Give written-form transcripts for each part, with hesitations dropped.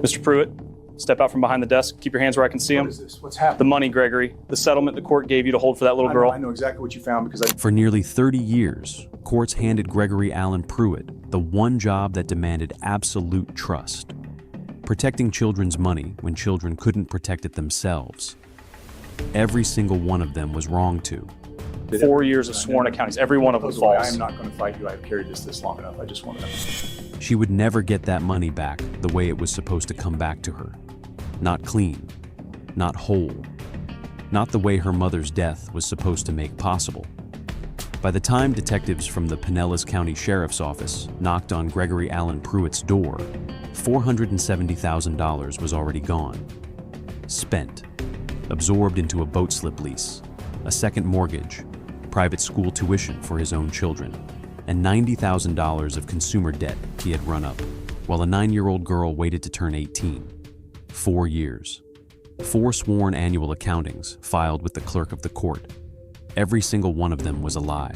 Mr. Pruitt, step out from behind the desk. Keep your hands where I can see them. What is this? What's happening? The money, Gregory. The settlement the court gave you to hold for that little girl. I know exactly what you found because I... For nearly 30 years, courts handed Gregory Allen Pruitt the one job that demanded absolute trust: protecting children's money when children couldn't protect it themselves. Every single one of them was wrong to. 4 years of sworn accountings. Every one of them I false. am not going to fight you. I've carried this long enough. I just want to know. She would never get that money back the way it was supposed to come back to her. Not clean, not whole, not the way her mother's death was supposed to make possible. By the time detectives from the Pinellas County Sheriff's Office knocked on Gregory Allen Pruitt's door, $470,000 was already gone. Spent, absorbed into a boat slip lease, a second mortgage, private school tuition for his own children, and $90,000 of consumer debt he had run up, while a 9-year-old girl waited to turn 18. 4 years. 4 sworn annual accountings filed with the Clerk of the Court. Every single one of them was a lie.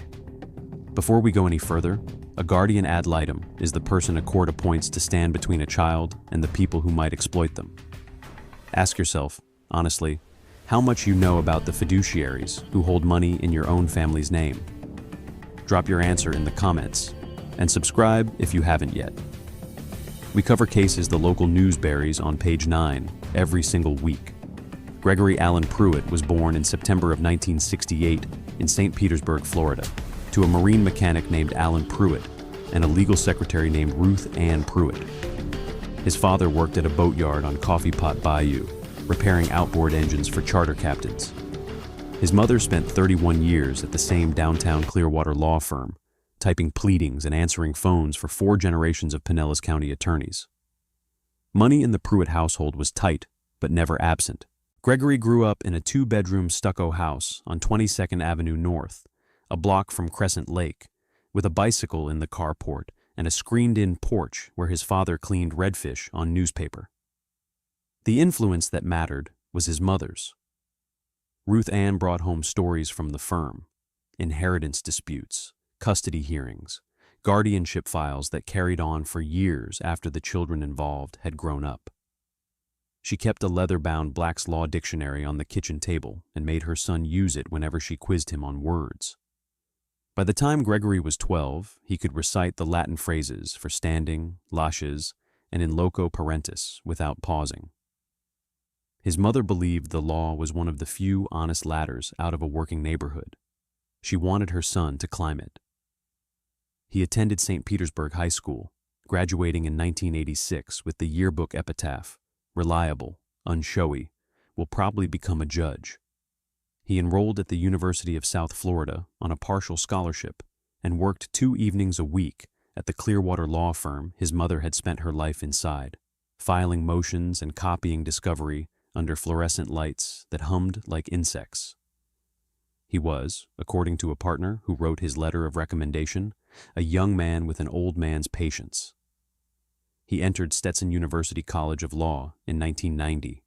Before we go any further, a guardian ad litem is the person a court appoints to stand between a child and the people who might exploit them. Ask yourself, honestly, how much you know about the fiduciaries who hold money in your own family's name. Drop your answer in the comments, and subscribe if you haven't yet. We cover cases the local news buries on page 9 every single week. Gregory Allen Pruitt was born in September of 1968 in St. Petersburg, Florida, to a marine mechanic named Allen Pruitt and a legal secretary named Ruth Ann Pruitt. His father worked at a boatyard on Coffee Pot Bayou, repairing outboard engines for charter captains. His mother spent 31 years at the same downtown Clearwater law firm, typing pleadings and answering phones for 4 generations of Pinellas County attorneys. Money in the Pruitt household was tight, but never absent. Gregory grew up in a 2-bedroom stucco house on 22nd Avenue North, a block from Crescent Lake, with a bicycle in the carport and a screened-in porch where his father cleaned redfish on newspaper. The influence that mattered was his mother's. Ruth Ann brought home stories from the firm: inheritance disputes, custody hearings, guardianship files that carried on for years after the children involved had grown up. She kept a leather-bound Black's Law dictionary on the kitchen table and made her son use it whenever she quizzed him on words. By the time Gregory was 12, he could recite the Latin phrases for standing, laches, and in loco parentis without pausing. His mother believed the law was one of the few honest ladders out of a working neighborhood. She wanted her son to climb it. He attended St. Petersburg High School, graduating in 1986 with the yearbook epitaph, "Reliable, unshowy, will probably become a judge." He enrolled at the University of South Florida on a partial scholarship and worked 2 evenings a week at the Clearwater law firm his mother had spent her life inside, filing motions and copying discovery under fluorescent lights that hummed like insects. He was, according to a partner who wrote his letter of recommendation, a young man with an old man's patience. He entered Stetson University College of Law in 1990.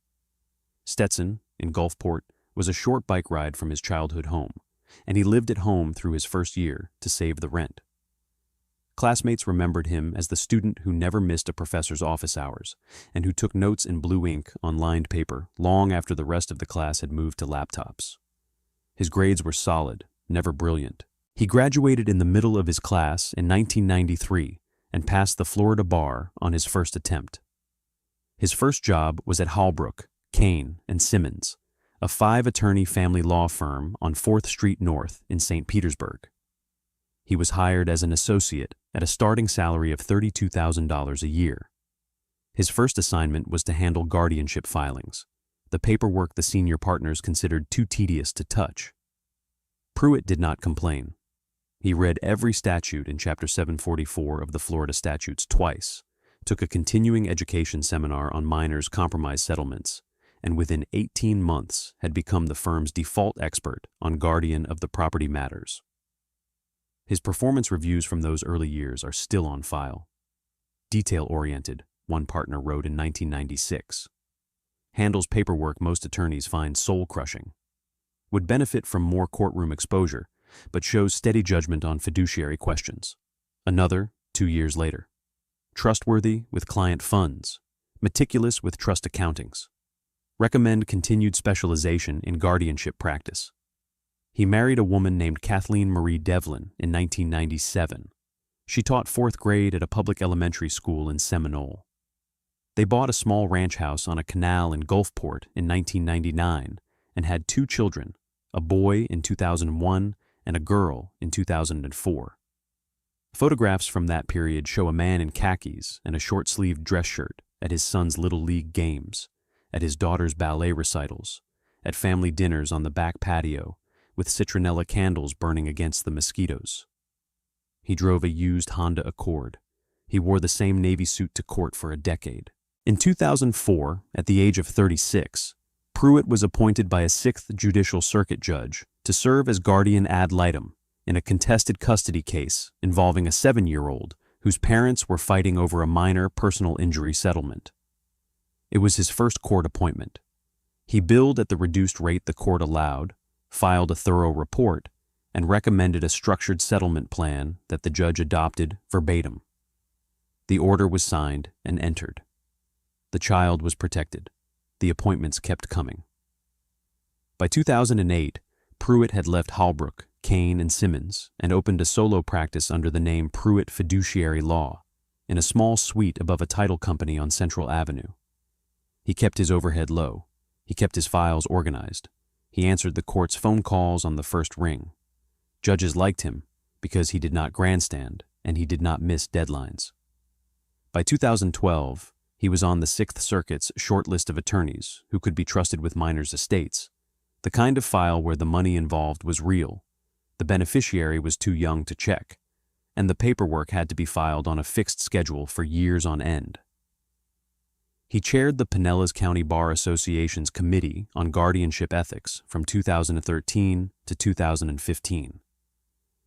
Stetson, in Gulfport, was a short bike ride from his childhood home, and he lived at home through his first year to save the rent. Classmates remembered him as the student who never missed a professor's office hours and who took notes in blue ink on lined paper long after the rest of the class had moved to laptops. His grades were solid, never brilliant. He graduated in the middle of his class in 1993 and passed the Florida bar on his first attempt. His first job was at Hallbrook, Kane, and Simmons, a 5-attorney family law firm on 4th Street North in St. Petersburg. He was hired as an associate at a starting salary of $32,000 a year. His first assignment was to handle guardianship filings, the paperwork the senior partners considered too tedious to touch. Pruitt did not complain. He read every statute in Chapter 744 of the Florida statutes twice, took a continuing education seminar on minors' compromise settlements, and within 18 months had become the firm's default expert on guardian of the property matters. His performance reviews from those early years are still on file. Detail-oriented, one partner wrote in 1996. Handles paperwork most attorneys find soul-crushing. Would benefit from more courtroom exposure, but shows steady judgment on fiduciary questions. Another, 2 years later. Trustworthy with client funds, meticulous with trust accountings. Recommend continued specialization in guardianship practice. He married a woman named Kathleen Marie Devlin in 1997. She taught 4th grade at a public elementary school in Seminole. They bought a small ranch house on a canal in Gulfport in 1999 and had 2 children, a boy in 2001 and a girl in 2004. Photographs from that period show a man in khakis and a short-sleeved dress shirt at his son's Little League games, at his daughter's ballet recitals, at family dinners on the back patio, with citronella candles burning against the mosquitoes. He drove a used Honda Accord. He wore the same Navy suit to court for a decade. In 2004, at the age of 36, Pruitt was appointed by a Sixth Judicial Circuit judge to serve as guardian ad litem in a contested custody case involving a 7-year-old whose parents were fighting over a minor personal injury settlement. It was his first court appointment. He billed at the reduced rate the court allowed, filed a thorough report, and recommended a structured settlement plan that the judge adopted verbatim. The order was signed and entered. The child was protected. The appointments kept coming. By 2008, Pruitt had left Holbrook, Kane, and Simmons and opened a solo practice under the name Pruitt Fiduciary Law in a small suite above a title company on Central Avenue. He kept his overhead low. He kept his files organized. He answered the court's phone calls on the first ring. Judges liked him because he did not grandstand and he did not miss deadlines. By 2012, he was on the Sixth Circuit's short list of attorneys who could be trusted with minors' estates, the kind of file where the money involved was real, the beneficiary was too young to check, and the paperwork had to be filed on a fixed schedule for years on end. He chaired the Pinellas County Bar Association's Committee on Guardianship Ethics from 2013 to 2015.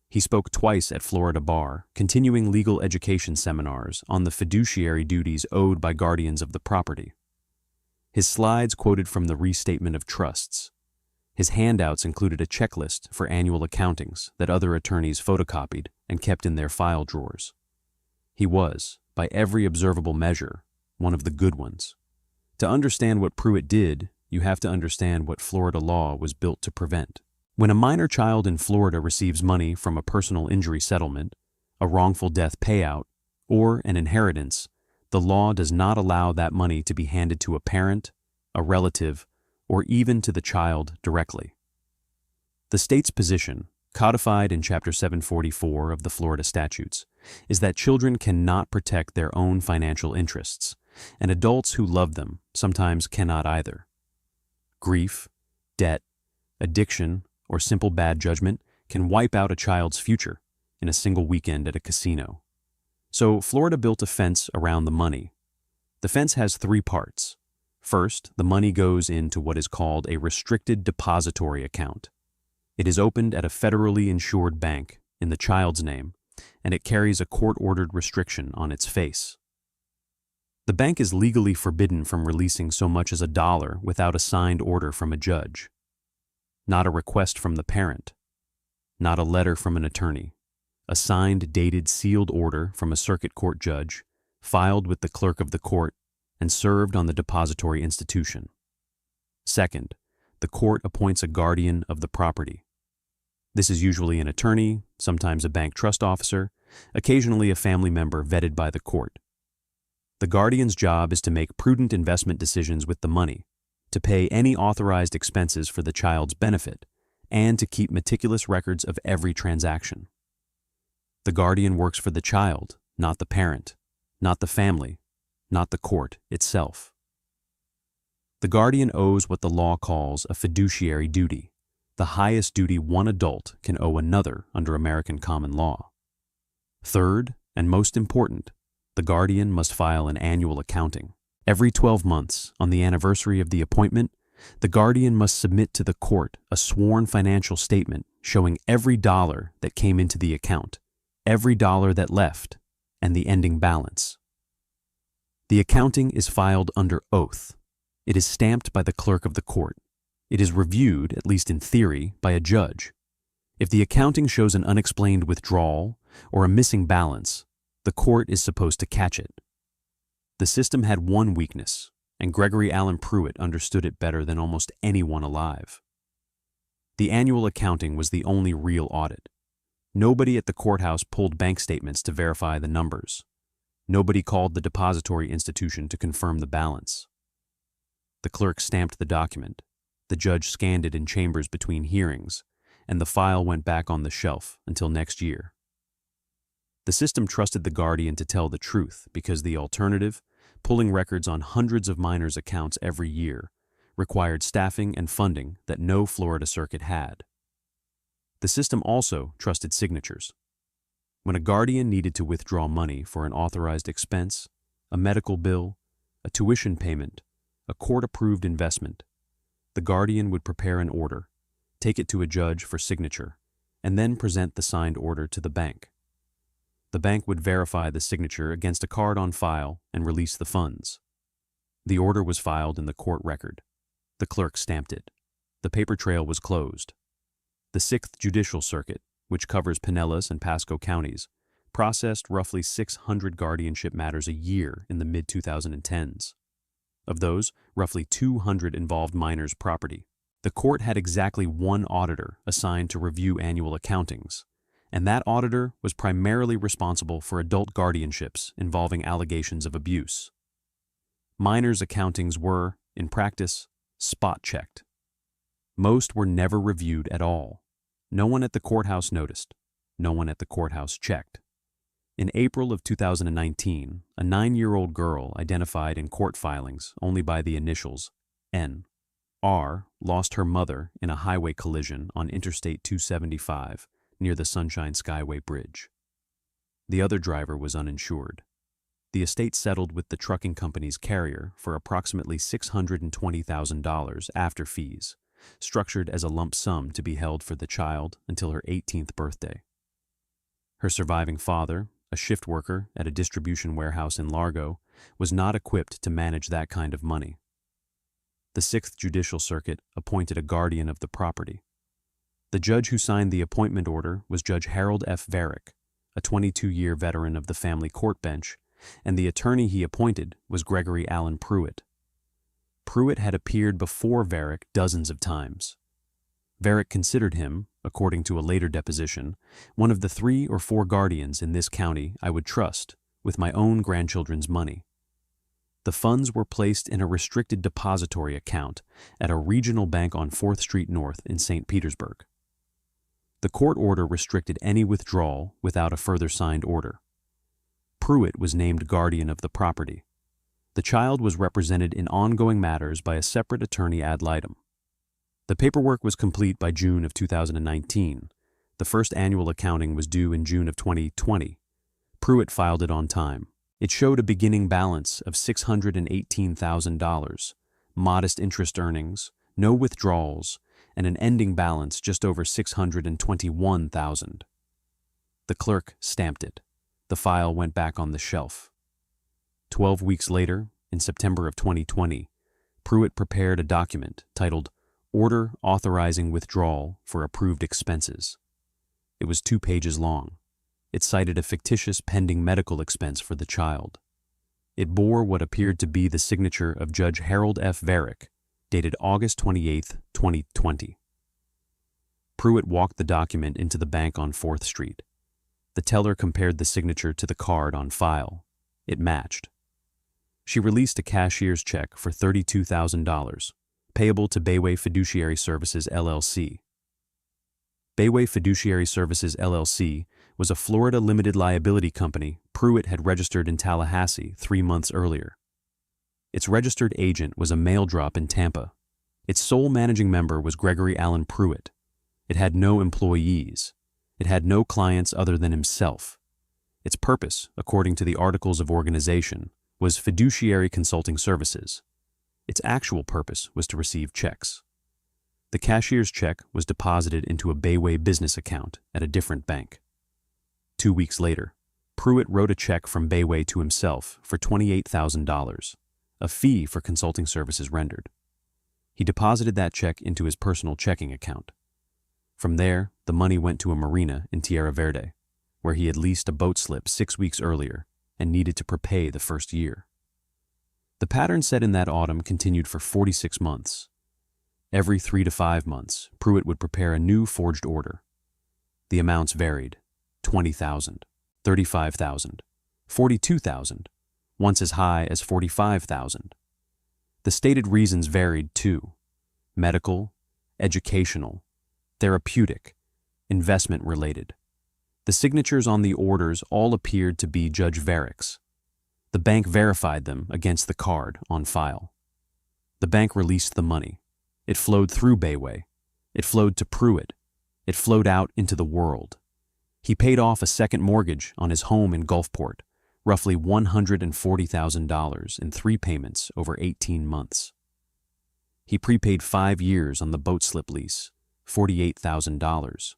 He spoke twice at Florida Bar, continuing legal education seminars on the fiduciary duties owed by guardians of the property. His slides quoted from the Restatement of Trusts. His handouts included a checklist for annual accountings that other attorneys photocopied and kept in their file drawers. He was, by every observable measure, one of the good ones. To understand what Pruitt did, you have to understand what Florida law was built to prevent. When a minor child in Florida receives money from a personal injury settlement, a wrongful death payout, or an inheritance, the law does not allow that money to be handed to a parent, a relative, or even to the child directly. The state's position, codified in Chapter 744 of the Florida statutes, is that children cannot protect their own financial interests, and adults who love them sometimes cannot either. Grief, debt, addiction, or simple bad judgment can wipe out a child's future in a single weekend at a casino. So Florida built a fence around the money. The fence has 3 parts. First, the money goes into what is called a restricted depository account. It is opened at a federally insured bank in the child's name, and it carries a court-ordered restriction on its face. The bank is legally forbidden from releasing so much as $1 without a signed order from a judge. Not a request from the parent, not a letter from an attorney, a signed, dated, sealed order from a circuit court judge, filed with the clerk of the court, and served on the depository institution. Second, the court appoints a guardian of the property. This is usually an attorney, sometimes a bank trust officer, occasionally a family member vetted by the court. The guardian's job is to make prudent investment decisions with the money, to pay any authorized expenses for the child's benefit, and to keep meticulous records of every transaction. The guardian works for the child, not the parent, not the family, not the court itself. The guardian owes what the law calls a fiduciary duty, the highest duty one adult can owe another under American common law. Third, and most important, the guardian must file an annual accounting. Every 12 months, on the anniversary of the appointment, the guardian must submit to the court a sworn financial statement showing every dollar that came into the account, every dollar that left, and the ending balance. The accounting is filed under oath. It is stamped by the clerk of the court. It is reviewed, at least in theory, by a judge. If the accounting shows an unexplained withdrawal or a missing balance, the court is supposed to catch it. The system had one weakness, and Gregory Allen Pruitt understood it better than almost anyone alive. The annual accounting was the only real audit. Nobody at the courthouse pulled bank statements to verify the numbers. Nobody called the depository institution to confirm the balance. The clerk stamped the document. The judge scanned it in chambers between hearings, and the file went back on the shelf until next year. The system trusted the guardian to tell the truth because the alternative, pulling records on hundreds of minors' accounts every year, required staffing and funding that no Florida circuit had. The system also trusted signatures. When a guardian needed to withdraw money for an authorized expense, a medical bill, a tuition payment, a court-approved investment, the guardian would prepare an order, take it to a judge for signature, and then present the signed order to the bank. The bank would verify the signature against a card on file and release the funds. The order was filed in the court record. The clerk stamped it. The paper trail was closed. The Sixth Judicial Circuit, which covers Pinellas and Pasco counties, processed roughly 600 guardianship matters a year in the mid-2010s. Of those, roughly 200 involved minors' property. The court had exactly one auditor assigned to review annual accountings, and that auditor was primarily responsible for adult guardianships involving allegations of abuse. Minors' accountings were, in practice, spot-checked. Most were never reviewed at all. No one at the courthouse noticed. No one at the courthouse checked. In April of 2019, a 9-year-old girl identified in court filings only by the initials N. R. lost her mother in a highway collision on Interstate 275 near the Sunshine Skyway Bridge. The other driver was uninsured. The estate settled with the trucking company's carrier for approximately $620,000 after fees, structured as a lump sum to be held for the child until her 18th birthday. Her surviving father, a shift worker at a distribution warehouse in Largo, was not equipped to manage that kind of money. The Sixth Judicial Circuit appointed a guardian of the property. The judge who signed the appointment order was Judge Harold F. Varick, a 22-year veteran of the family court bench, and the attorney he appointed was Gregory Allen Pruitt. Pruitt had appeared before Varick dozens of times. Varick considered him, according to a later deposition, one of the 3 or 4 guardians in this county I would trust with my own grandchildren's money. The funds were placed in a restricted depository account at a regional bank on 4th Street North in St. Petersburg. The court order restricted any withdrawal without a further signed order. Pruitt was named guardian of the property. The child was represented in ongoing matters by a separate attorney ad litem. The paperwork was complete by June of 2019. The first annual accounting was due in June of 2020. Pruitt filed it on time. It showed a beginning balance of $618,000, modest interest earnings, no withdrawals, and an ending balance just over $621,000. The clerk stamped it. The file went back on the shelf. 12 weeks later, in September of 2020, Pruitt prepared a document titled Order Authorizing Withdrawal for Approved Expenses. It was 2 pages long. It cited a fictitious pending medical expense for the child. It bore what appeared to be the signature of Judge Harold F. Varick, dated August 28, 2020. Pruitt walked the document into the bank on 4th Street. The teller compared the signature to the card on file. It matched. She released a cashier's check for $32,000, payable to Bayway Fiduciary Services LLC. Bayway Fiduciary Services LLC was a Florida limited liability company Pruitt had registered in Tallahassee 3 months earlier. Its registered agent was a mail drop in Tampa. Its sole managing member was Gregory Allen Pruitt. It had no employees. It had no clients other than himself. Its purpose, according to the Articles of Organization, was fiduciary consulting services. Its actual purpose was to receive checks. The cashier's check was deposited into a Bayway business account at a different bank. 2 weeks later, Pruitt wrote a check from Bayway to himself for $28,000, a fee for consulting services rendered. He deposited that check into his personal checking account. From there, the money went to a marina in Tierra Verde, where he had leased a boat slip 6 weeks earlier and needed to prepay the first year. The pattern set in that autumn continued for 46 months. Every 3 to 5 months, Pruitt would prepare a new forged order. The amounts varied: $20,000, $35,000, $42,000, once as high as $45,000. The stated reasons varied too: medical, educational, therapeutic, investment-related. The signatures on the orders all appeared to be Judge Varick's. The bank verified them against the card on file. The bank released the money. It flowed through Bayway. It flowed to Pruitt. It flowed out into the world. He paid off a second mortgage on his home in Gulfport, roughly $140,000 in 3 payments over 18 months. He prepaid 5 years on the boat slip lease, $48,000.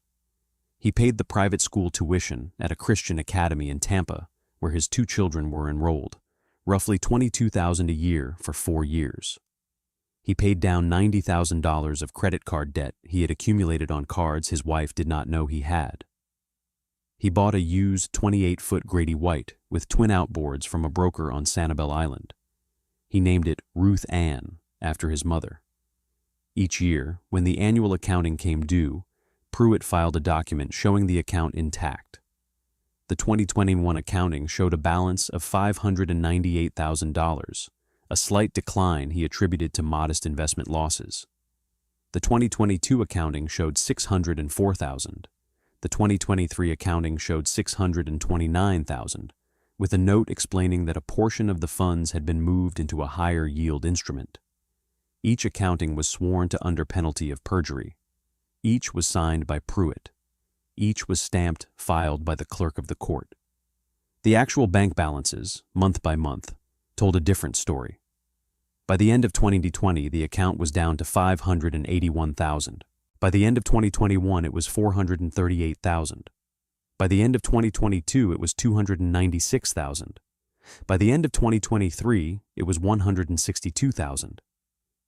He paid the private school tuition at a Christian academy in Tampa, where his 2 children were enrolled, roughly $22,000 a year for 4 years. He paid down $90,000 of credit card debt he had accumulated on cards his wife did not know he had. He bought a used 28-foot Grady White with twin outboards from a broker on Sanibel Island. He named it Ruth Ann after his mother. Each year, when the annual accounting came due, Pruitt filed a document showing the account intact. The 2021 accounting showed a balance of $598,000, a slight decline he attributed to modest investment losses. The 2022 accounting showed $604,000. The 2023 accounting showed $629,000, with a note explaining that a portion of the funds had been moved into a higher yield instrument. Each accounting was sworn to under penalty of perjury. Each was signed by Pruitt. Each was stamped, filed by the Clerk of the Court. The actual bank balances, month by month, told a different story. By the end of 2020, the account was down to $581,000. By the end of 2021, it was $438,000. By the end of 2022, it was $296,000. By the end of 2023, it was $162,000.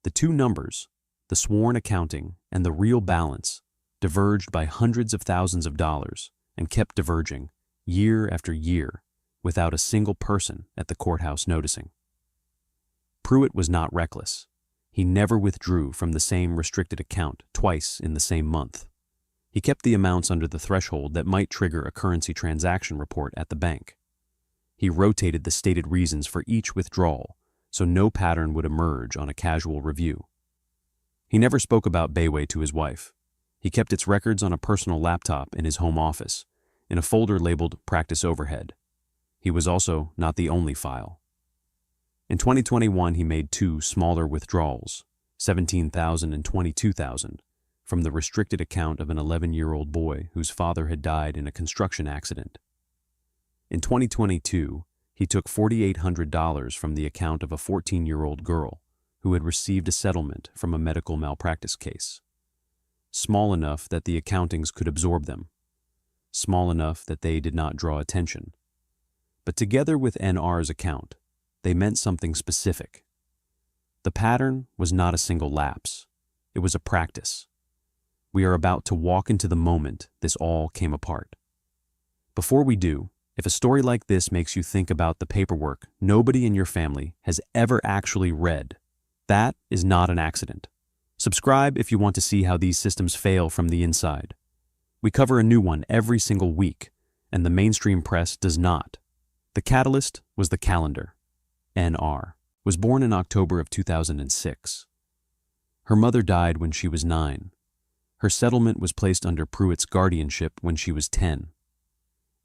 The two numbers, the sworn accounting and the real balance, diverged by hundreds of thousands of dollars and kept diverging year after year without a single person at the courthouse noticing. Pruitt was not reckless. He never withdrew from the same restricted account twice in the same month. He kept the amounts under the threshold that might trigger a currency transaction report at the bank. He rotated the stated reasons for each withdrawal so no pattern would emerge on a casual review. He never spoke about Bayway to his wife. He kept its records on a personal laptop in his home office, in a folder labeled Practice Overhead. He was also not the only file. In 2021, he made 2 smaller withdrawals, $17,000 and $22,000, from the restricted account of an 11-year-old boy whose father had died in a construction accident. In 2022, he took $4,800 from the account of a 14-year-old girl who had received a settlement from a medical malpractice case. Small enough that the accountings could absorb them. Small enough that they did not draw attention. But together with NR's account, they meant something specific. The pattern was not a single lapse. It was a practice. We are about to walk into the moment this all came apart. Before we do, if a story like this makes you think about the paperwork nobody in your family has ever actually read, that is not an accident. Subscribe if you want to see how these systems fail from the inside. We cover a new one every single week, and the mainstream press does not. The catalyst was the calendar. NR was born in October of 2006. Her mother died when she was 9. Her settlement was placed under Pruitt's guardianship when she was 10.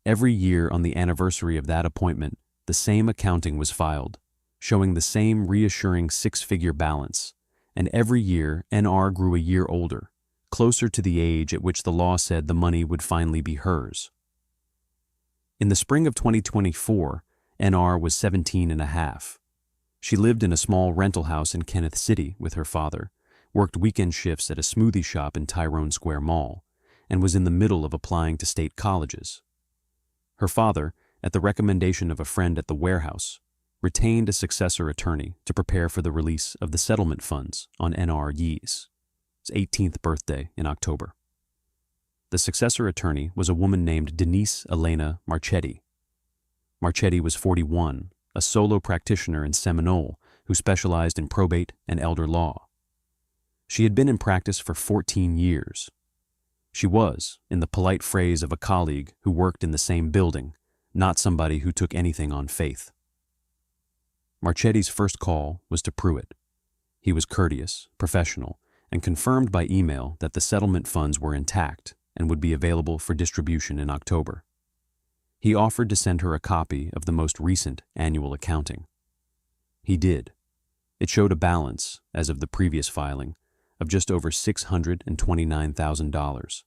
Every year on the anniversary of that appointment, the same accounting was filed, showing the same reassuring 6-figure balance, and every year NR grew a year older, closer to the age at which the law said the money would finally be hers. In the spring of 2024, NR was 17 and a half. She lived in a small rental house in Kenneth City with her father, worked weekend shifts at a smoothie shop in Tyrone Square Mall, and was in the middle of applying to state colleges. Her father, at the recommendation of a friend at the warehouse, retained a successor attorney to prepare for the release of the settlement funds on NR Yee's 18th birthday in October. The successor attorney was a woman named Denise Elena Marchetti. Marchetti was 41, a solo practitioner in Seminole who specialized in probate and elder law. She had been in practice for 14 years. She was, in the polite phrase of a colleague who worked in the same building, not somebody who took anything on faith. Marchetti's first call was to Pruitt. He was courteous, professional, and confirmed by email that the settlement funds were intact and would be available for distribution in October. He offered to send her a copy of the most recent annual accounting. He did. It showed a balance, as of the previous filing, of just over $629,000.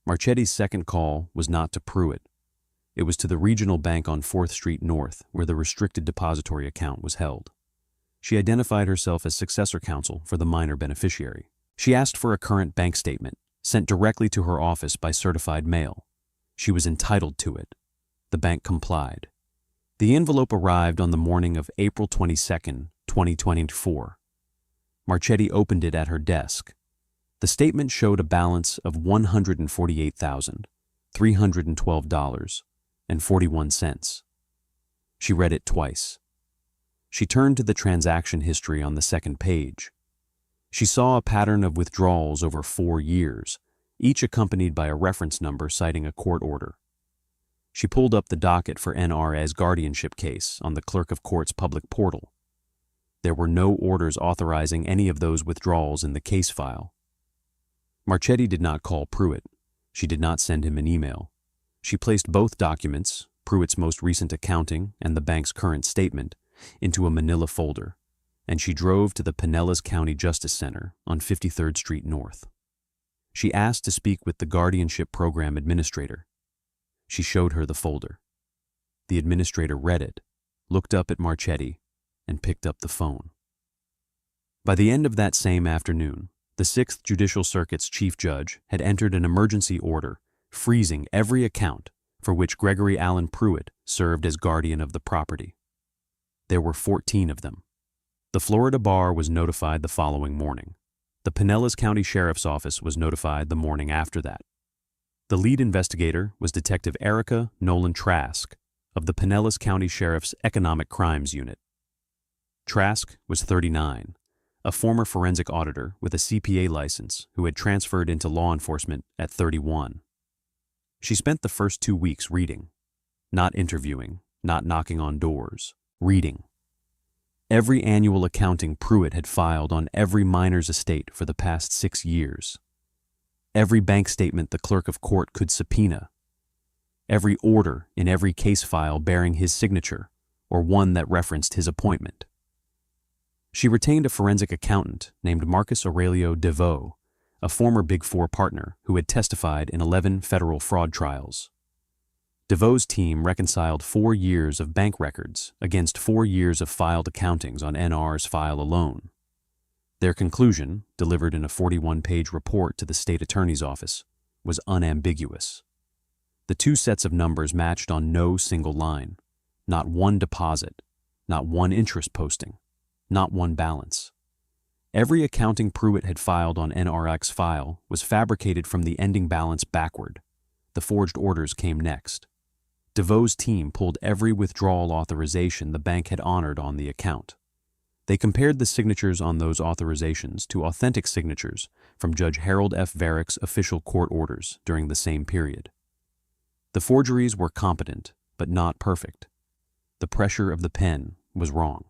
Marchetti's second call was not to Pruitt. It was to the regional bank on 4th Street North, where the restricted depository account was held. She identified herself as successor counsel for the minor beneficiary. She asked for a current bank statement, sent directly to her office by certified mail. She was entitled to it. The bank complied. The envelope arrived on the morning of April 22, 2024. Marchetti opened it at her desk. The statement showed a balance of $148,312.41. She read it twice. She turned to the transaction history on the second page. She saw a pattern of withdrawals over 4 years, each accompanied by a reference number citing a court order. She pulled up the docket for NR's guardianship case on the Clerk of Court's public portal. There were no orders authorizing any of those withdrawals in the case file. Marchetti did not call Pruitt. She did not send him an email. She placed both documents, Pruitt's most recent accounting and the bank's current statement, into a manila folder, and she drove to the Pinellas County Justice Center on 53rd Street North. She asked to speak with the guardianship program administrator. She showed her the folder. The administrator read it, looked up at Marchetti, and picked up the phone. By the end of that same afternoon, the Sixth Judicial Circuit's chief judge had entered an emergency order freezing every account for which Gregory Allen Pruitt served as guardian of the property. There were 14 of them. The Florida Bar was notified the following morning. The Pinellas County Sheriff's Office was notified the morning after that. The lead investigator was Detective Erica Nolan Trask of the Pinellas County Sheriff's Economic Crimes Unit. Trask was 39, a former forensic auditor with a CPA license who had transferred into law enforcement at 31. She spent the first 2 weeks reading, not interviewing, not knocking on doors, reading. Every annual accounting Pruitt had filed on every minor's estate for the past 6 years. Every bank statement the Clerk of Court could subpoena. Every order in every case file bearing his signature or one that referenced his appointment. She retained a forensic accountant named Marcus Aurelio DeVoe, a former Big Four partner who had testified in 11 federal fraud trials. DeVoe's team reconciled 4 years of bank records against 4 years of filed accountings on NR's file alone. Their conclusion, delivered in a 41-page report to the state attorney's office, was unambiguous. The 2 sets of numbers matched on no single line, not one deposit, not one interest posting, not one balance. Every accounting Pruitt had filed on NRX's file was fabricated from the ending balance backward. The forged orders came next. DeVoe's team pulled every withdrawal authorization the bank had honored on the account. They compared the signatures on those authorizations to authentic signatures from Judge Harold F. Varick's official court orders during the same period. The forgeries were competent, but not perfect. The pressure of the pen was wrong.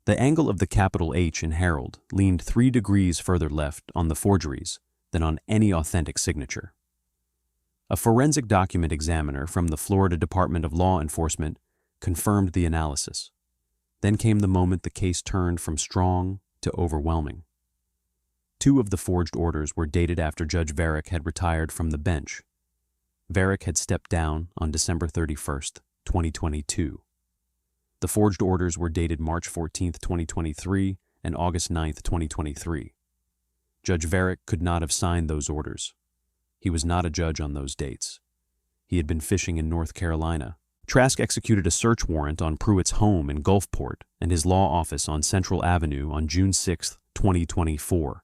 The angle of the capital H in Harold leaned 3 degrees further left on the forgeries than on any authentic signature. A forensic document examiner from the Florida Department of Law Enforcement confirmed the analysis. Then came the moment the case turned from strong to overwhelming. 2 of the forged orders were dated after Judge Varick had retired from the bench. Varick had stepped down on December 31st, 2022. The forged orders were dated March 14th, 2023 and August 9th, 2023. Judge Varick could not have signed those orders. He was not a judge on those dates. He had been fishing in North Carolina. Trask executed a search warrant on Pruitt's home in Gulfport and his law office on Central Avenue on June 6, 2024.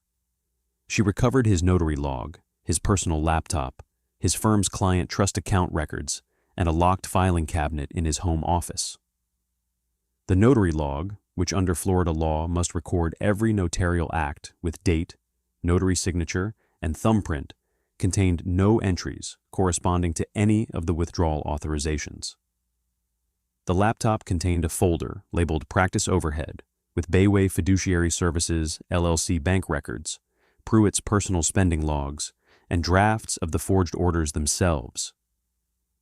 She recovered his notary log, his personal laptop, his firm's client trust account records, and a locked filing cabinet in his home office. The notary log, which under Florida law must record every notarial act with date, notary signature, and thumbprint, contained no entries corresponding to any of the withdrawal authorizations. The laptop contained a folder labeled Practice Overhead with Bayway Fiduciary Services LLC bank records, Pruitt's personal spending logs, and drafts of the forged orders themselves.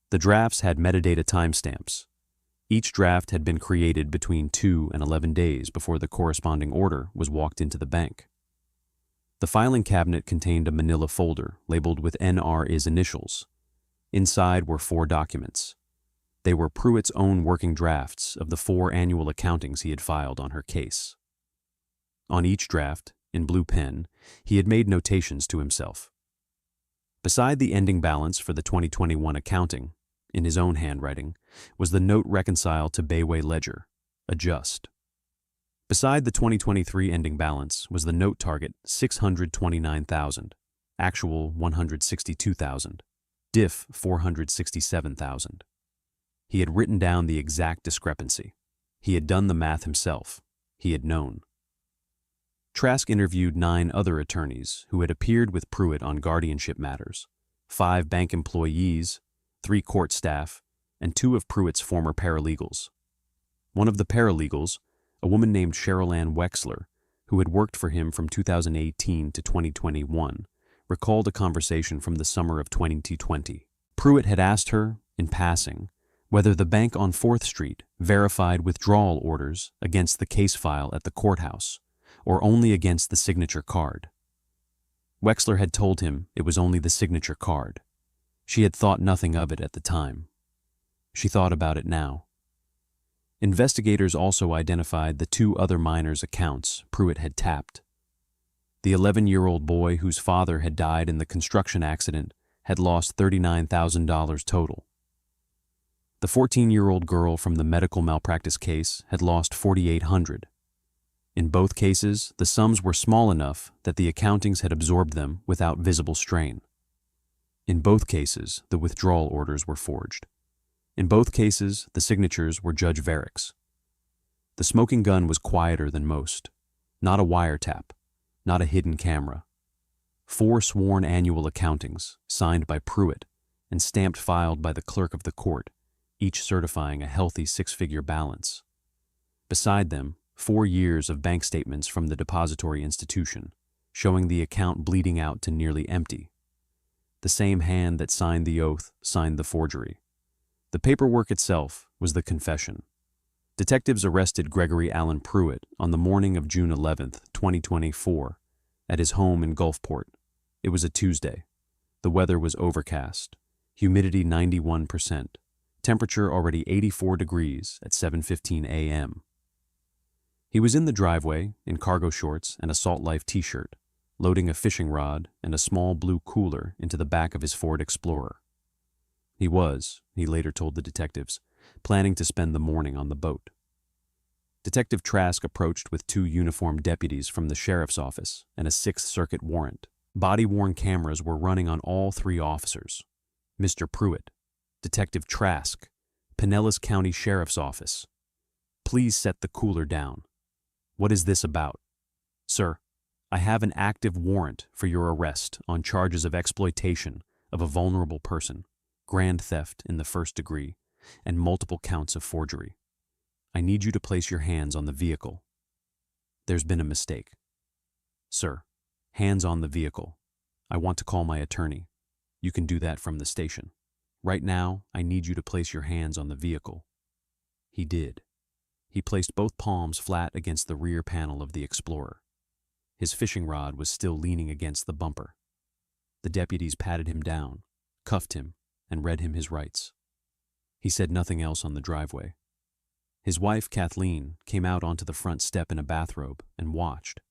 The drafts had metadata timestamps. Each draft had been created between 2 and 11 days before the corresponding order was walked into the bank. The filing cabinet contained a manila folder labeled with NR-IS initials. Inside were 4 documents. They were Pruitt's own working drafts of the 4 annual accountings he had filed on her case. On each draft, in blue pen, he had made notations to himself. Beside the ending balance for the 2021 accounting, in his own handwriting, was the note reconciled to Bayway Ledger, adjust. Beside the 2023 ending balance was the note target $629,000, actual $162,000, diff $467,000. He had written down the exact discrepancy. He had done the math himself. He had known. Trask interviewed 9 other attorneys who had appeared with Pruitt on guardianship matters, 5 bank employees, 3 court staff, and 2 of Pruitt's former paralegals. One of the paralegals, a woman named Cheryl Ann Wexler, who had worked for him from 2018 to 2021, recalled a conversation from the summer of 2020. Pruitt had asked her, in passing, whether the bank on 4th Street verified withdrawal orders against the case file at the courthouse, or only against the signature card. Wexler had told him it was only the signature card. She had thought nothing of it at the time. She thought about it now. Investigators also identified the 2 other minors' accounts Pruitt had tapped. The 11-year-old boy whose father had died in the construction accident had lost $39,000 total. The 14-year-old girl from the medical malpractice case had lost $4,800. In both cases, the sums were small enough that the accountings had absorbed them without visible strain. In both cases, the withdrawal orders were forged. In both cases, the signatures were Judge Varick's. The smoking gun was quieter than most. Not a wiretap, not a hidden camera. 4 sworn annual accountings, signed by Pruitt and stamped filed by the Clerk of the Court, each certifying a healthy 6-figure balance. Beside them, 4 years of bank statements from the depository institution, showing the account bleeding out to nearly empty. The same hand that signed the oath signed the forgery. The paperwork itself was the confession. Detectives arrested Gregory Allen Pruitt on the morning of June 11, 2024, at his home in Gulfport. It was a Tuesday. The weather was overcast, humidity 91%, temperature already 84 degrees at 7:15 a.m. He was in the driveway in cargo shorts and a Salt Life t-shirt, loading a fishing rod and a small blue cooler into the back of his Ford Explorer. He was, he later told the detectives, planning to spend the morning on the boat. Detective Trask approached with 2 uniformed deputies from the sheriff's office and a Sixth Circuit warrant. Body-worn cameras were running on all 3 officers. Mr. Pruitt, Detective Trask, Pinellas County Sheriff's Office. Please set the cooler down. What is this about? Sir, I have an active warrant for your arrest on charges of exploitation of a vulnerable person, grand theft in the 1st degree, and multiple counts of forgery. I need you to place your hands on the vehicle. There's been a mistake. Sir, hands on the vehicle. I want to call my attorney. You can do that from the station. Right now, I need you to place your hands on the vehicle. He did. He placed both palms flat against the rear panel of the Explorer. His fishing rod was still leaning against the bumper. The deputies patted him down, cuffed him, and read him his rights. He said nothing else on the driveway. His wife, Kathleen, came out onto the front step in a bathrobe and watched.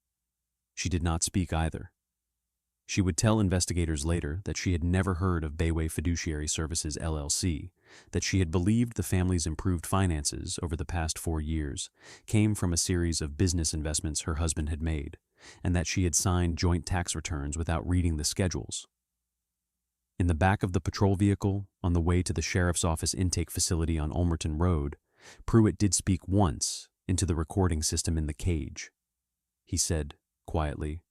She did not speak either. She would tell investigators later that she had never heard of Bayway Fiduciary Services LLC, that she had believed the family's improved finances over the past 4 years came from a series of business investments her husband had made, and that she had signed joint tax returns without reading the schedules. In the back of the patrol vehicle, on the way to the sheriff's office intake facility on Ulmerton Road, Pruitt did speak once into the recording system in the cage. He said, quietly,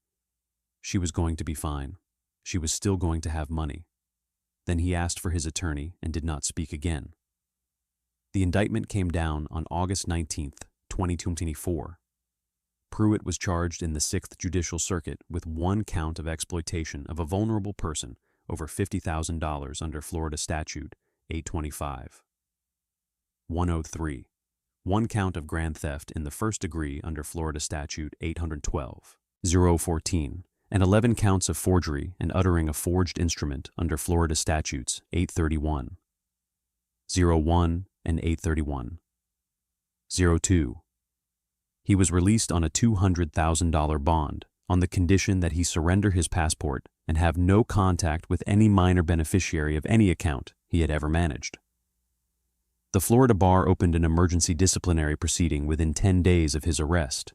she was going to be fine. She was still going to have money. Then he asked for his attorney and did not speak again. The indictment came down on August 19th, 2024. Pruitt was charged in the Sixth Judicial Circuit with one count of exploitation of a vulnerable person over $50,000 under Florida Statute 825. 103. One count of grand theft in the first degree under Florida Statute 812. 014. And 11 counts of forgery and uttering a forged instrument under Florida Statutes 831. 01 and 831. 02. He was released on a $200,000 bond on the condition that he surrender his passport and have no contact with any minor beneficiary of any account he had ever managed. The Florida Bar opened an emergency disciplinary proceeding within 10 days of his arrest.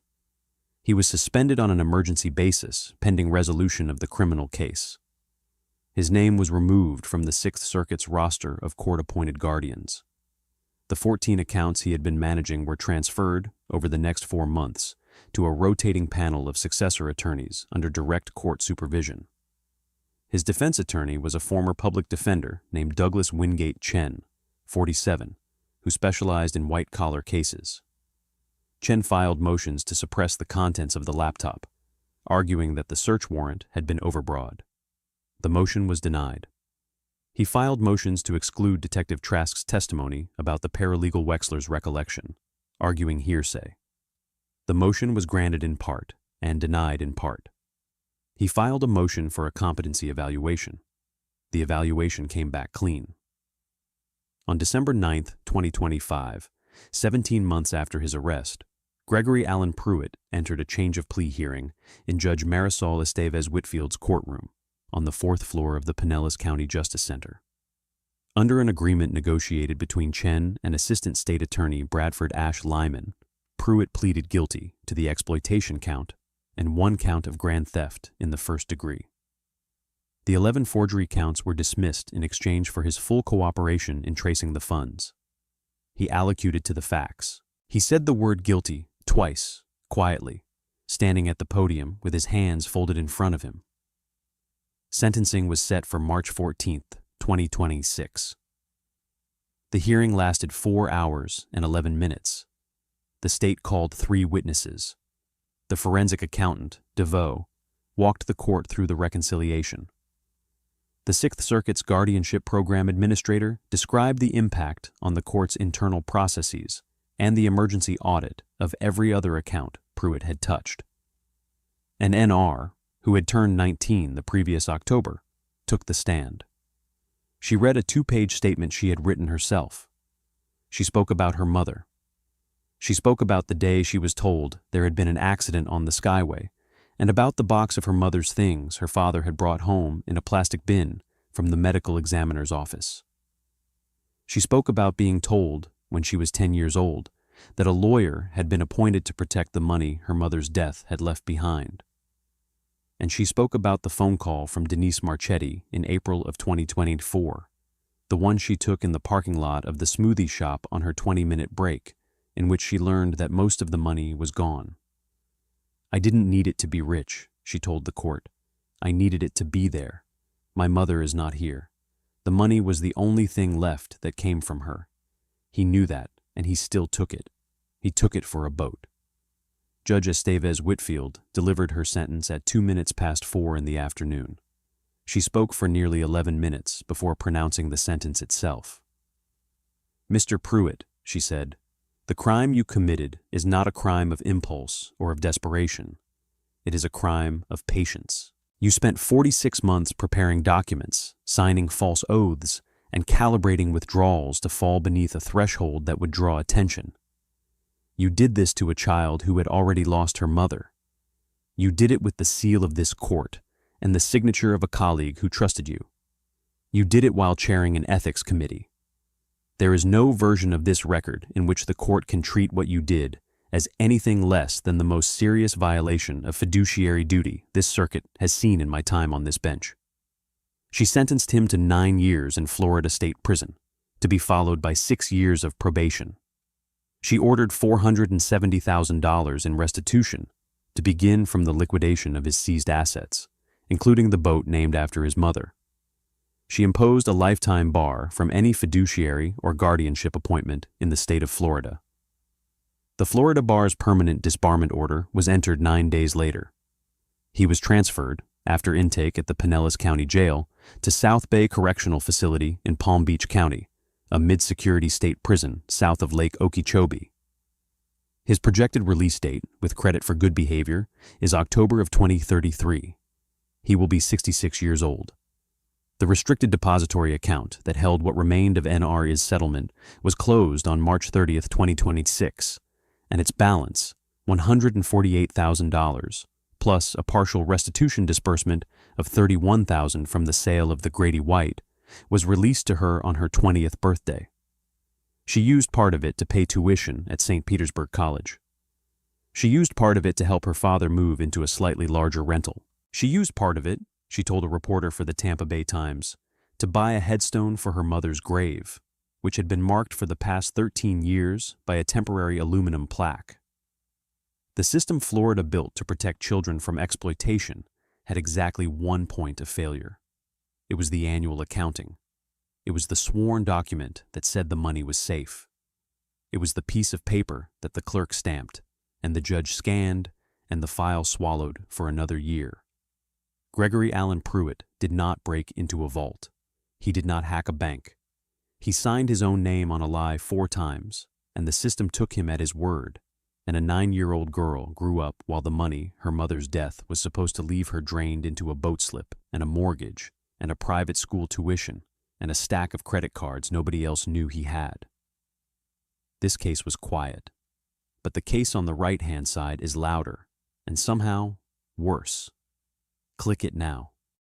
He was suspended on an emergency basis pending resolution of the criminal case. His name was removed from the Sixth Circuit's roster of court-appointed guardians. The 14 accounts he had been managing were transferred, over the next 4 months, to a rotating panel of successor attorneys under direct court supervision. His defense attorney was a former public defender named Douglas Wingate Chen, 47, who specialized in white-collar cases. Chen filed motions to suppress the contents of the laptop, arguing that the search warrant had been overbroad. The motion was denied. He filed motions to exclude Detective Trask's testimony about the paralegal Wexler's recollection, arguing hearsay. The motion was granted in part and denied in part. He filed a motion for a competency evaluation. The evaluation came back clean. On December 9, 2025, 17 months after his arrest, Gregory Allen Pruitt entered a change of plea hearing in Judge Marisol Estevez Whitfield's courtroom on the 4th floor of the Pinellas County Justice Center. Under an agreement negotiated between Chen and Assistant State Attorney Bradford Ash Lyman, Pruitt pleaded guilty to the exploitation count and 1 count of grand theft in the first degree. The 11 forgery counts were dismissed in exchange for his full cooperation in tracing the funds. He allocuted to the facts. He said the word guilty twice, quietly, standing at the podium with his hands folded in front of him. Sentencing was set for March 14, 2026. The hearing lasted 4 hours and 11 minutes. The state called 3 witnesses. The forensic accountant, DeVoe, walked the court through the reconciliation. The Sixth Circuit's guardianship program administrator described the impact on the court's internal processes and the emergency audit of every other account Pruitt had touched. An NR, who had turned 19 the previous October, took the stand. She read a 2-page statement she had written herself. She spoke about her mother. She spoke about the day she was told there had been an accident on the Skyway, and about the box of her mother's things her father had brought home in a plastic bin from the medical examiner's office. She spoke about being told, when she was 10 years old, that a lawyer had been appointed to protect the money her mother's death had left behind. And she spoke about the phone call from Denise Marchetti in April of 2024, the one she took in the parking lot of the smoothie shop on her 20-minute break, in which she learned that most of the money was gone. I didn't need it to be rich, she told the court. I needed it to be there. My mother is not here. The money was the only thing left that came from her. He knew that, and he still took it. He took it for a boat. Judge Estevez Whitfield delivered her sentence at 4:02 in the afternoon. She spoke for nearly 11 minutes before pronouncing the sentence itself. Mr. Pruitt, she said, the crime you committed is not a crime of impulse or of desperation. It is a crime of patience. You spent 46 months preparing documents, signing false oaths, and calibrating withdrawals to fall beneath a threshold that would draw attention. You did this to a child who had already lost her mother. You did it with the seal of this court and the signature of a colleague who trusted you. You did it while chairing an ethics committee. There is no version of this record in which the court can treat what you did as anything less than the most serious violation of fiduciary duty this circuit has seen in my time on this bench. She sentenced him to 9 years in Florida State Prison, to be followed by 6 years of probation. She ordered $470,000 in restitution to begin from the liquidation of his seized assets, including the boat named after his mother. She imposed a lifetime bar from any fiduciary or guardianship appointment in the state of Florida. The Florida bar's permanent disbarment order was entered 9 days later. He was transferred, after intake at the Pinellas County Jail, to South Bay Correctional Facility in Palm Beach County, a mid-security state prison south of Lake Okeechobee. His projected release date, with credit for good behavior, is October of 2033. He will be 66 years old. The restricted depository account that held what remained of NR's settlement was closed on March 30th, 2026, and its balance, $148,000, plus a partial restitution disbursement of $31,000 from the sale of the Grady White, was released to her on her 20th birthday. She used part of it to pay tuition at St. Petersburg College. She used part of it to help her father move into a slightly larger rental. She used part of it, she told a reporter for the Tampa Bay Times, to buy a headstone for her mother's grave, which had been marked for the past 13 years by a temporary aluminum plaque. The system Florida built to protect children from exploitation had exactly one point of failure. It was the annual accounting. It was the sworn document that said the money was safe. It was the piece of paper that the clerk stamped, and the judge scanned, and the file swallowed for another year. Gregory Allen Pruitt did not break into a vault. He did not hack a bank. He signed his own name on a lie 4 times, and the system took him at his word, and a 9-year-old girl grew up while the money, her mother's death, was supposed to leave her drained into a boat slip and a mortgage and a private school tuition and a stack of credit cards nobody else knew he had. This case was quiet, but the case on the right-hand side is louder and somehow worse. Click it now.